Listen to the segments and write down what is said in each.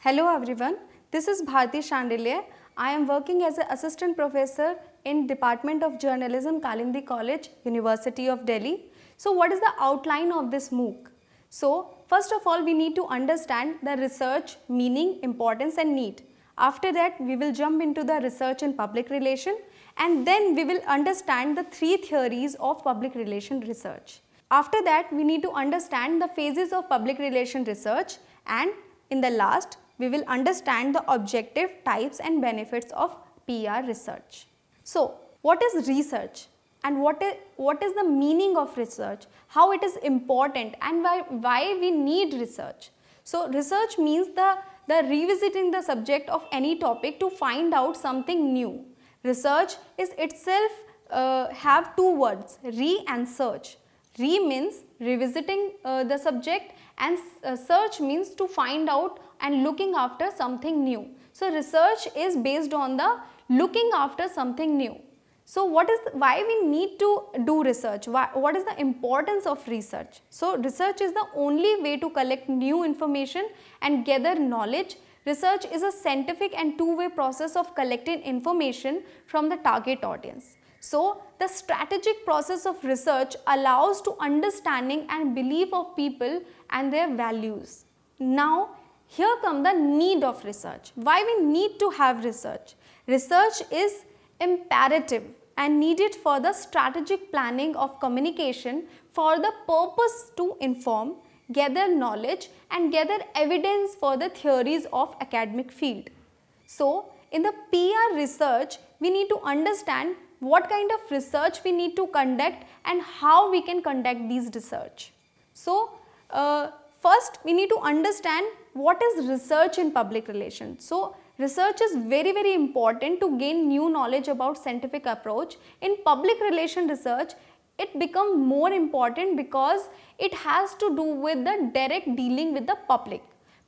Hello everyone, this is Bharti Shandilya. I am working as an assistant professor in Department of Journalism, Kalindi College, University of Delhi. So what is the outline of this MOOC? So first of all, we need to understand the research, meaning, importance and need. After that, we will jump into the research and public relation, and then we will understand the three theories of public relation research. After that, we need to understand the phases of public relation research, and in the last, we will understand the objective, types and benefits of PR research. So, what is research and what is the meaning of research, how it is important and why we need research. So, research means the revisiting the subject of any topic to find out something new. Research is itself have two words, re and search. Re means revisiting the subject and search means to find out and looking after something new. So, research is based on the looking after something new. So, why we need to do research? What is the importance of research? So, research is the only way to collect new information and gather knowledge. Research is a scientific and two-way process of collecting information from the target audience. So, the strategic process of research allows to understanding and belief of people and their values. Now, here come the need of research. Why we need to have research? Research is imperative and needed for the strategic planning of communication for the purpose to inform, gather knowledge and gather evidence for the theories of academic field. So, in the PR research, we need to understand what kind of research we need to conduct and how we can conduct these research. So, first we need to understand what is research in public relations. So, research is very important to gain new knowledge about scientific approach. In public relation research, it becomes more important because it has to do with the direct dealing with the public.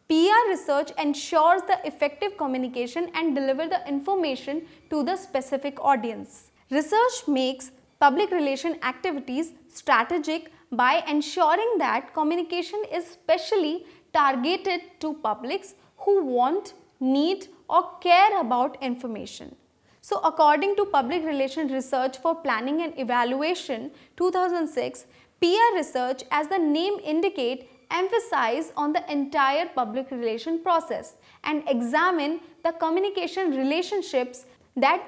PR research ensures the effective communication and deliver the information to the specific audience. Research makes public relation activities strategic by ensuring that communication is specially targeted to publics who want, need or care about information. So, according to Public Relations Research for Planning and Evaluation 2006, PR research, as the name indicates, emphasize on the entire public relation process and examine the communication relationships that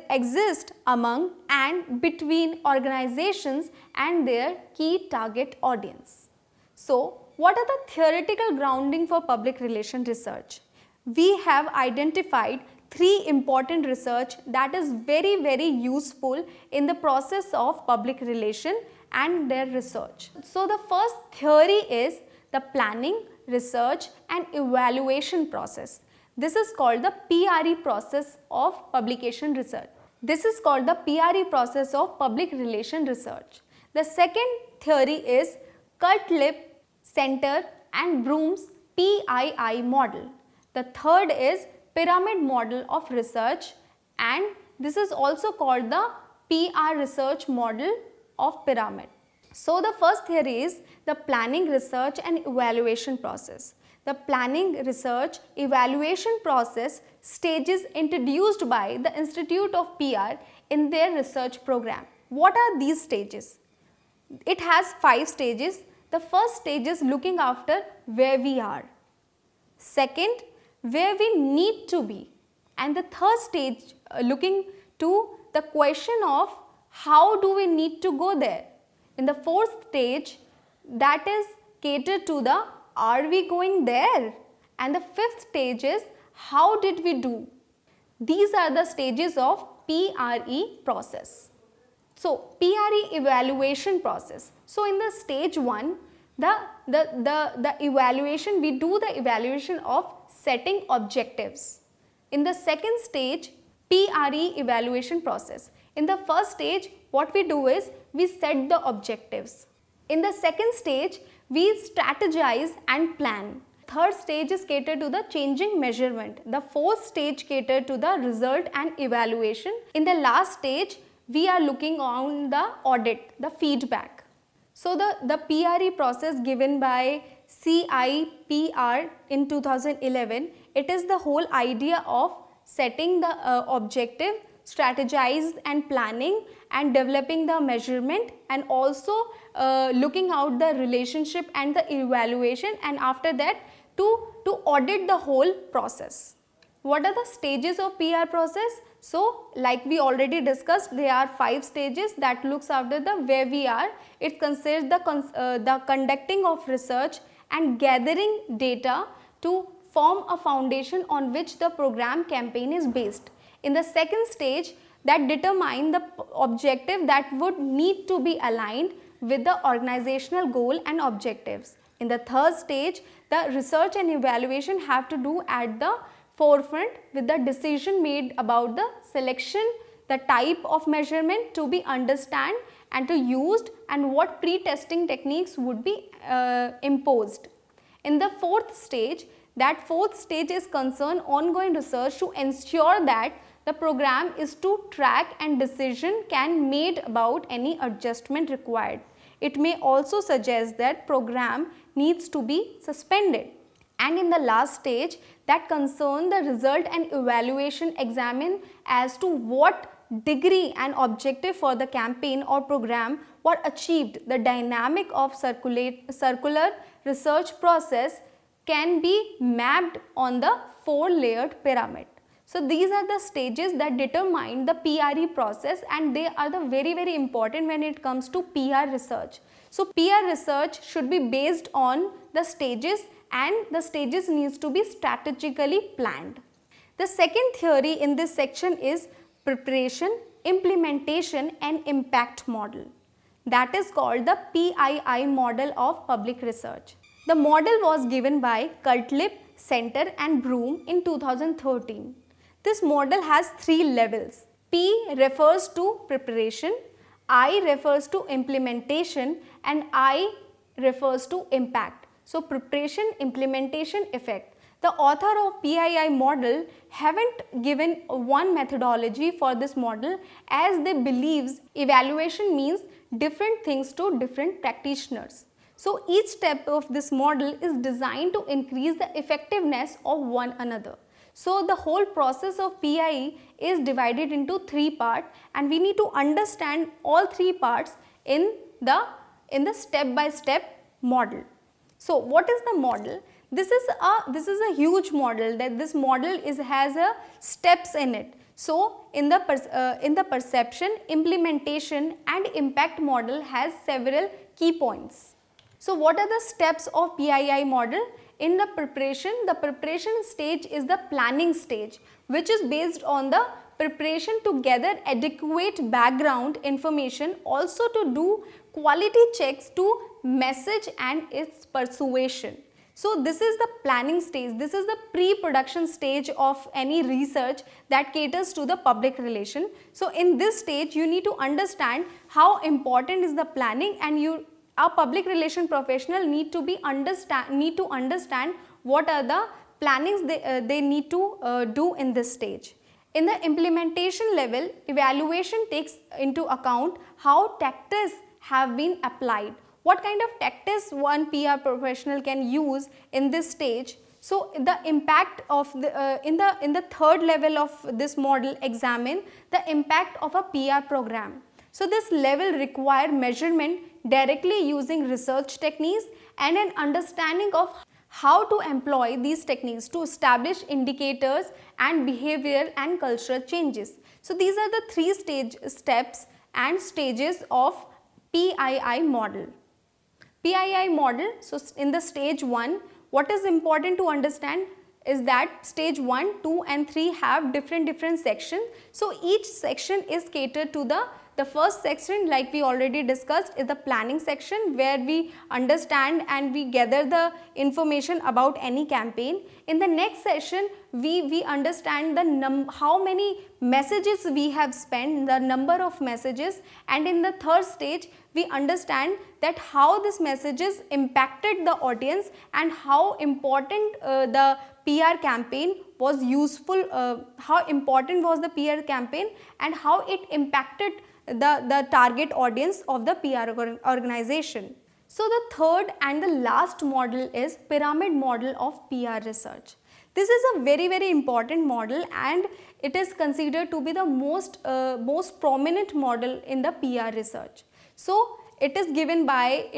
exist among and between organizations and their key target audience. So, what are the theoretical grounding for public relation research? We have identified three important research that is very useful in the process of public relation and their research. So, the first theory is the planning, research and evaluation process. This is called the PRE process of publication research. This is called the PRE process of public relation research. The second theory is Cutlip, Center and Broom's PII model. The third is pyramid model of research, and this is also called the PR research model of pyramid. So, the first theory is the planning, research and evaluation process. The planning, research, evaluation process stages introduced by the Institute of PR in their research program. What are these stages? It has 5 stages. The first stage is looking after where we are. Second, where we need to be. And the third stage looking to the question of how do we need to go there. In the fourth stage, that is catered to the are we going there, and the fifth stage is how did we do. These are the stages of PRE process. So, PRE evaluation process. So, in the stage 1, the evaluation, we do the evaluation of setting objectives. In the second stage, PRE evaluation process. In the first stage, what we do is we set the objectives. In the second stage, we strategize and plan. Third stage is catered to the changing measurement. The fourth stage catered to the result and evaluation. In the last stage, we are looking on the audit, the feedback. So, the PRE process given by CIPR in 2011 it is the whole idea of setting the objective, strategized and planning, and developing the measurement, and also looking out the relationship and the evaluation, and after that to audit the whole process. What are the stages of PR process? So like we already discussed, there are 5 stages that looks after the where we are. It considers the conducting of research and gathering data to form a foundation on which the program campaign is based. In the second stage, that determine the objective that would need to be aligned with the organizational goal and objectives. In the third stage, the research and evaluation have to do at the forefront with the decision made about the selection, the type of measurement to be understand and to used, and what pre-testing techniques would be imposed. In the fourth stage, that fourth stage is concerned ongoing research to ensure that the program is to track and decision can made about any adjustment required. It may also suggest that program needs to be suspended. And in the last stage, that concern the result and evaluation examine as to what degree and objective for the campaign or program were achieved. The dynamic of circular research process can be mapped on the 4-layered pyramid. So these are the stages that determine the PRE process, and they are the very important when it comes to PR research. So PR research should be based on the stages, and the stages needs to be strategically planned. The second theory in this section is preparation, implementation and impact model. That is called the PII model of public research. The model was given by Cutlip, Center and Broom in 2013. This model has 3 levels. P refers to preparation, I refers to implementation, and I refers to impact. So preparation, implementation, effect. The author of PII model haven't given one methodology for this model, as they believes evaluation means different things to different practitioners. So each step of this model is designed to increase the effectiveness of one another. So the whole process of PIE is divided into 3 parts, and we need to understand all 3 parts in the step-by-step model. So what is the model? This is a huge model, that this model has a steps in it. So in the perception, implementation and impact model has several key points. So what are the steps of PII model? In the preparation stage is the planning stage, which is based on the preparation to gather adequate background information, also to do quality checks to message and its persuasion. So this is the planning stage, this is the pre-production stage of any research that caters to the public relation. So in this stage you need to understand how important is the planning, and a public relation professional need to understand what are the plannings they need to do in this stage. In the implementation level, evaluation takes into account how tactics have been applied. What kind of tactics one PR professional can use in this stage. So the impact of in the third level of this model examine the impact of a PR program. So this level require measurement directly using research techniques and an understanding of how to employ these techniques to establish indicators and behavior and cultural changes. So these are the 3 steps and stages of PII model. PII model, so in the stage 1, what is important to understand is that stage 1, 2 and 3 have different sections. So each section is catered to the first section, like we already discussed, is the planning section, where we understand and we gather the information about any campaign. In the next session, we understand how many messages we have spent, the number of messages, and in the third stage, we understand that how this messages impacted the audience and how important the PR campaign was useful, how important was the PR campaign and how it impacted the target audience of the PR organization. So the third and the last model is pyramid model of PR research. This is a very important model, and it is considered to be the most prominent model in the PR research. So it is given by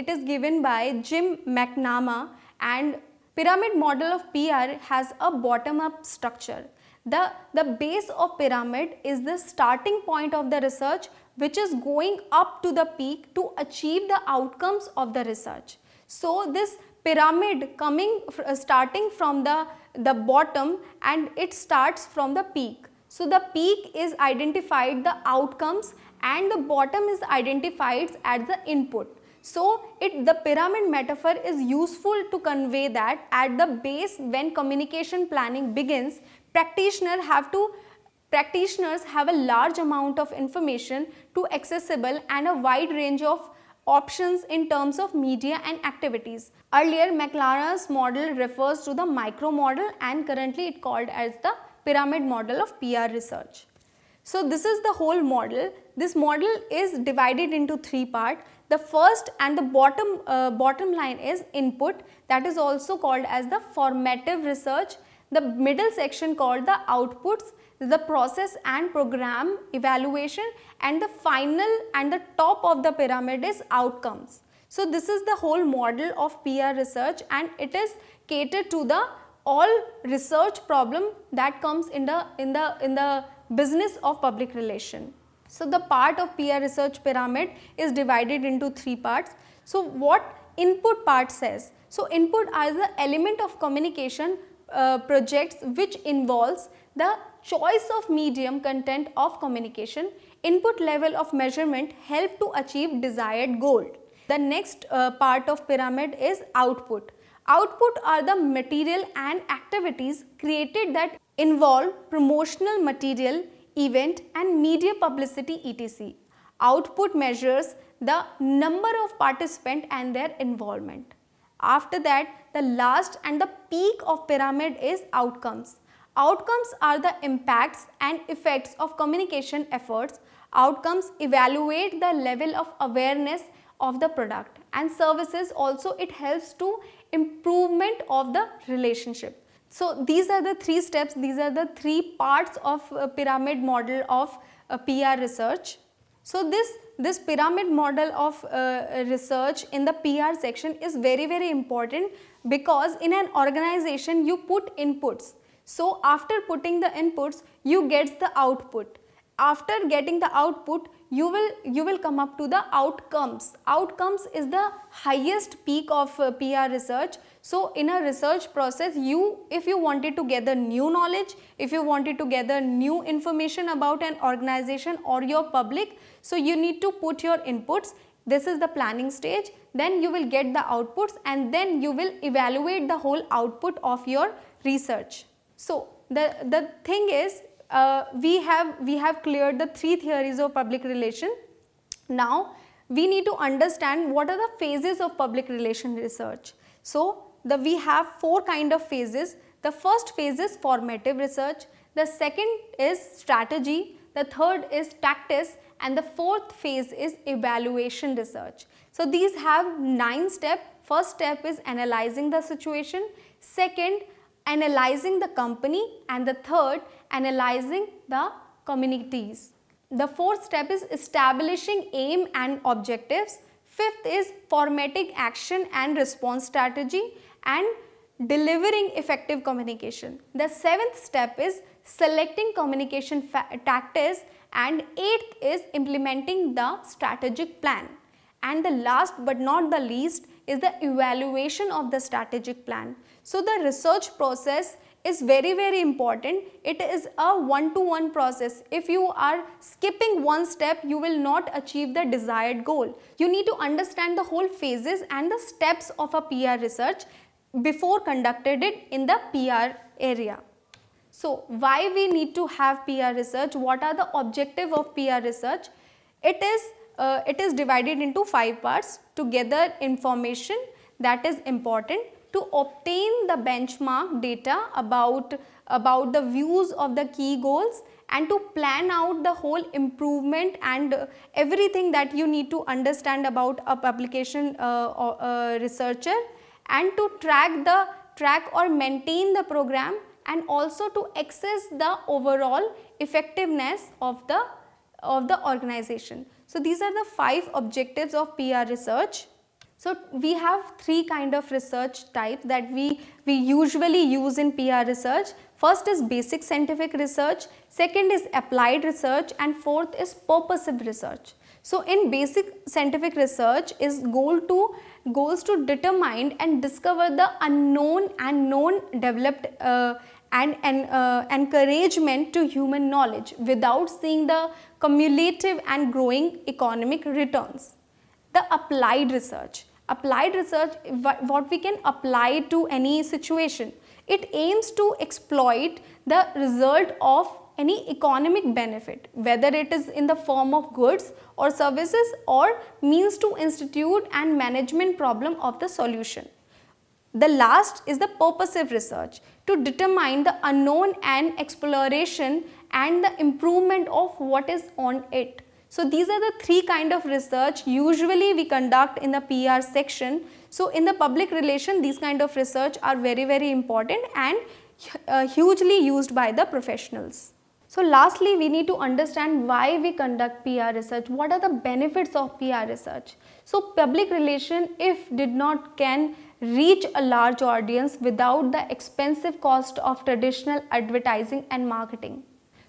Jim McNamara, and pyramid model of PR has a bottom up structure. The base of pyramid is the starting point of the research, which is going up to the peak to achieve the outcomes of the research. So this pyramid starting from the bottom, and it starts from the peak. So the peak is identified the outcomes, and the bottom is identified as the input. So the pyramid metaphor is useful to convey that at the base, when communication planning begins, practitioners have a large amount of information to accessible and a wide range of options in terms of media and activities. Earlier, McLaren's model refers to the micro model, and currently it called as the pyramid model of PR research. So this is the whole model. This model is divided into three parts. The first and the bottom line is input, that is also called as the formative research. The middle section called the outputs, the process and program evaluation, and the final and the top of the pyramid is outcomes. So this is the whole model of PR research, and it is catered to the all research problem that comes in the business of public relation. So the part of PR research pyramid is divided into three parts. So what input part says? So input are the element of communication projects which involves the choice of medium content of communication. Input level of measurement help to achieve desired goal. The next part of pyramid is output. Output are the material and activities created that involve promotional material, event and media publicity etc. Output measures the number of participants and their involvement. After that, the last and the peak of pyramid is outcomes. Outcomes are the impacts and effects of communication efforts. Outcomes evaluate the level of awareness of the product and services. Also, it helps to improvement of the relationship. So these are the three steps, these are the three parts of pyramid model of PR research. So this pyramid model of research in the PR section is very important, because in an organization you put inputs. So after putting the inputs, you get the output. After getting the output, you will come up to the outcomes. Outcomes is the highest peak of PR research. So in a research process, if you wanted to gather new knowledge, if you wanted to gather new information about an organization or your public, so you need to put your inputs. This is the planning stage. Then you will get the outputs, and then you will evaluate the whole output of your research. So the thing is, we have cleared the three theories of public relation. Now we need to understand what are the phases of public relation research. So we have four kind of phases. The first phase is formative research, the second is strategy, the third is tactics, and the fourth phase is evaluation research. So these have 9 steps. First step is analyzing the situation, second analyzing the company, and the third analyzing the communities. The fourth step is establishing aim and objectives. Fifth is formatting action and response strategy and delivering effective communication. The seventh step is selecting communication tactics, and eighth is implementing the strategic plan. And the last but not the least is the evaluation of the strategic plan. So the research process is very important. It is a one-to-one process. If you are skipping one step, you will not achieve the desired goal. You need to understand the whole phases and the steps of a PR research before conducted it in the PR area. So why we need to have PR research? What are the objective of PR research? It is divided into 5 parts: to gather information that is important, to obtain the benchmark data about the views of the key goals, and to plan out the whole improvement and everything that you need to understand about a publication researcher, and to track or maintain the program, and also to assess the overall effectiveness of the organization. So these are the 5 objectives of PR research. So we have 3 kind of research types that we usually use in PR research. First is basic scientific research, second is applied research, and fourth is purposive research. So in basic scientific research is goals to determine and discover the unknown and known, developed and encouragement to human knowledge without seeing the cumulative and growing economic returns. The applied research, what we can apply to any situation. It aims to exploit the result of any economic benefit, whether it is in the form of goods or services or means to institute and management problem of the solution. The last is the purposive research, to determine the unknown and exploration and the improvement of what is on it. So these are the 3 kind of research usually we conduct in the PR section. So in the public relation, these kind of research are very important and hugely used by the professionals. So lastly, we need to understand why we conduct PR research. What are the benefits of PR research? So public relation, if did not can reach a large audience without the expensive cost of traditional advertising and marketing.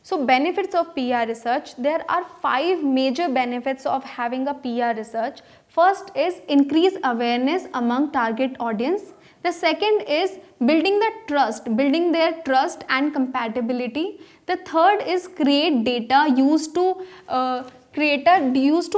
So benefits of PR research, there are 5 major benefits of having a PR research. First is increase awareness among target audience. The second is building their trust and compatibility. The third is create data used to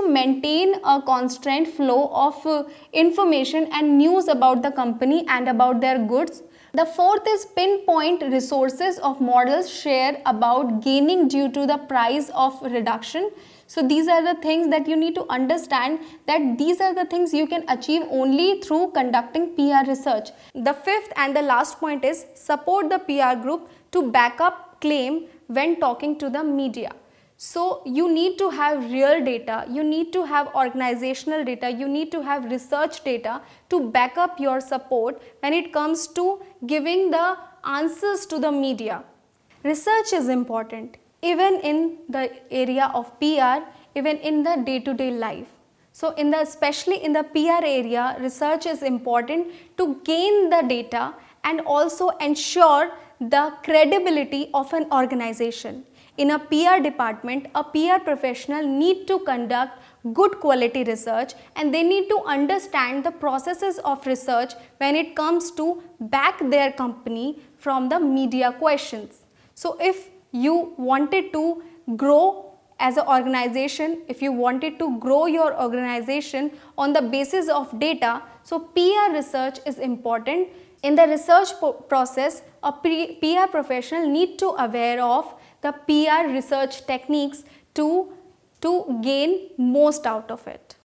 maintain a constant flow of information and news about the company and about their goods. The fourth is pinpoint resources of models share about gaining due to the price of reduction. So these are the things that you need to understand, that these are the things you can achieve only through conducting PR research. The fifth and the last point is support the PR group to back up claim when talking to the media. So you need to have real data, you need to have organizational data, you need to have research data to back up your support when it comes to giving the answers to the media. Research is important even in the area of PR, even in the day-to-day life. So especially in the PR area, research is important to gain the data and also ensure the credibility of an organization. In a PR department, a PR professional need to conduct good quality research and they need to understand the processes of research when it comes to back their company from the media questions. So if you wanted to grow as an organization, if you wanted to grow your organization on the basis of data, so PR research is important. In the research process, a PR professional need to aware of the PR research techniques to gain most out of it.